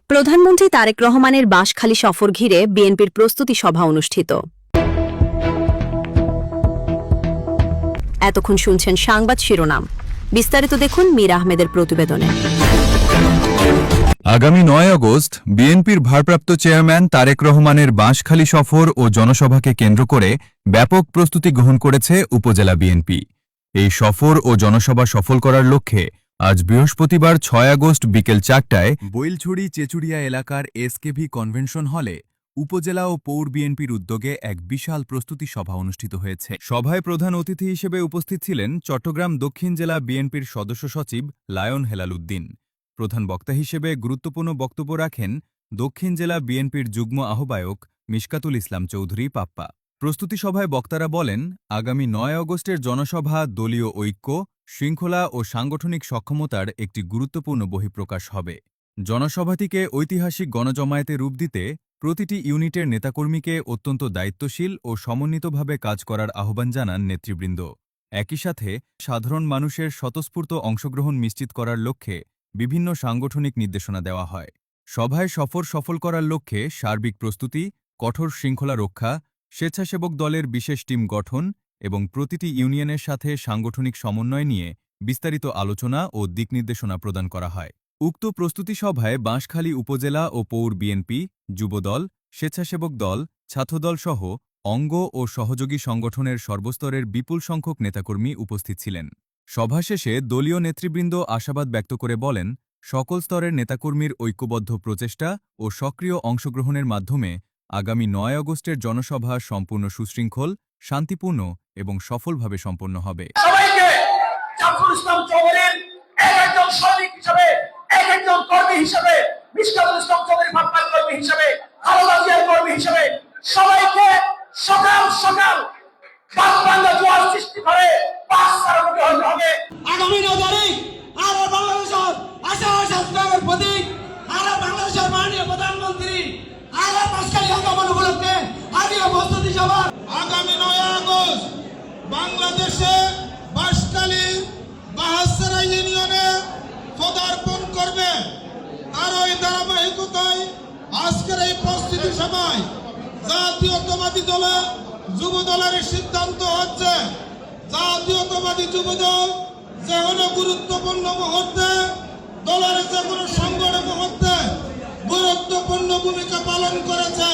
প্রধানমন্ত্রী তারেক রহমানের বাঁশখালী সফর ঘিরে বিএনপির প্রস্তুতি সভা অনুষ্ঠিত। এতক্ষণ শুনছেন সংবাদ শিরোনাম, বিস্তারিত দেখুন মীর আহমেদের প্রতিবেদনে। আগামী ৯ আগস্ট বিএনপির ভারপ্রাপ্ত চেয়ারম্যান তারেক রহমানের বাঁশখালী সফর ও জনসভাকে কেন্দ্র করে ব্যাপক প্রস্তুতি গ্রহণ করেছে উপজেলা বিএনপি। এই সফর ও জনসভা সফল করার লক্ষ্যে আজ বৃহস্পতিবার ৬ আগস্ট বিকেল ৪টায় বইলছড়ি চেচুড়িয়া এলাকার এসকেভি কনভেনশন হলে উপজেলা ও পৌর বিএনপির উদ্যোগে এক বিশাল প্রস্তুতি সভা অনুষ্ঠিত হয়েছে। সভায় প্রধান অতিথি হিসেবে উপস্থিত ছিলেন চট্টগ্রাম দক্ষিণ জেলা বিএনপির সদস্য সচিব লায়ন হেলাল উদ্দিন। প্রধান বক্তা হিসেবে গুরুত্বপূর্ণ বক্তব্য রাখেন দক্ষিণ জেলা বিএনপির যুগ্ম আহ্বায়ক মিশকাতুল ইসলাম চৌধুরী পাপ্পা। প্রস্তুতি সভায় বক্তারা বলেন, আগামী ৯ আগস্টের জনসভা দলীয় ঐক্য, শৃঙ্খলা ও সাংগঠনিক সক্ষমতার একটি গুরুত্বপূর্ণ বহিঃপ্রকাশ হবে। জনসভাটিকে ঐতিহাসিক গণজমায়েতে রূপ দিতে প্রতিটি ইউনিটের নেতাকর্মীকে অত্যন্ত দায়িত্বশীল ও সমন্বিতভাবে কাজ করার আহ্বান জানান নেতৃবৃন্দ। একই সাথে সাধারণ মানুষের স্বতঃস্ফূর্ত অংশগ্রহণ নিশ্চিত করার লক্ষ্যে বিভিন্ন সাংগঠনিক নির্দেশনা দেওয়া হয়। সভায় সফল করার লক্ষ্যে সার্বিক প্রস্তুতি, কঠোর শৃঙ্খলা রক্ষা, স্বেচ্ছাসেবক দলের বিশেষ টিম গঠন এবং প্রতিটি ইউনিয়নের সাথে সাংগঠনিক সমন্বয় নিয়ে বিস্তারিত আলোচনা ও দিকনির্দেশনা প্রদান করা হয়। উক্ত প্রস্তুতি সভায় বাঁশখালী উপজেলা ও পৌর বিএনপি, যুবদল, স্বেচ্ছাসেবক দল, ছাত্রদল সহ অঙ্গ ও সহযোগী সংগঠনের সর্বস্তরের বিপুল সংখ্যক নেতাকর্মী উপস্থিত ছিলেন। সভা শেষে দলীয় নেতৃবৃন্দ আশাবাদ ব্যক্ত করে বলেন, সকল স্তরের নেতাকর্মীর ঐক্যবদ্ধ প্রচেষ্টা ও সক্রিয় অংশগ্রহণের মাধ্যমে আগামী ৯ আগস্টের জনসভা সম্পূর্ণ সুশৃঙ্খল, শান্তিপূর্ণ এবং সফলভাবে সম্পন্ন হবে। সবাইকে জাফর ইসলাম চৌধুরীর একজন সৈনিক হিসেবে, একজন কর্মী হিসেবে, মিশকাতুল ইসলাম চৌধুরী ভাবনার কর্মী হিসেবে, খালেদা জিয়ার কর্মী হিসেবে সবাইকে সকাল সকাল বাংলা জোয়ার সৃষ্টি করে পাঁচ সারামুখী হতে হবে। আগামী ৯ তারিখ আর বাংলাদেশের আশা সংগ্রামের প্রতীক আর বাংলাদেশের মাননীয় প্রধানমন্ত্রী আর বাঁশখালী আগমন উপলক্ষে আজকে প্রস্তুতি সভা। আগামী ৯ আগস্ট বাংলাদেশে বাঁশখালী বাহাসরা ইউনিয়নে পদার্পণ করবে। আর ওই ধারাবাহিকতায় আজকের এই প্রস্তুতি সভায় জাতীয়তাবাদী দলে যুব দলের সিদ্ধান্ত হচ্ছে জাতীয়তাবাদী যুবদল যে কোনো গুরুত্বপূর্ণ মুহূর্তে দলের যে কোনো সংগঠন মুহূর্তে গুরুত্বপূর্ণ ভূমিকা পালন করেছে।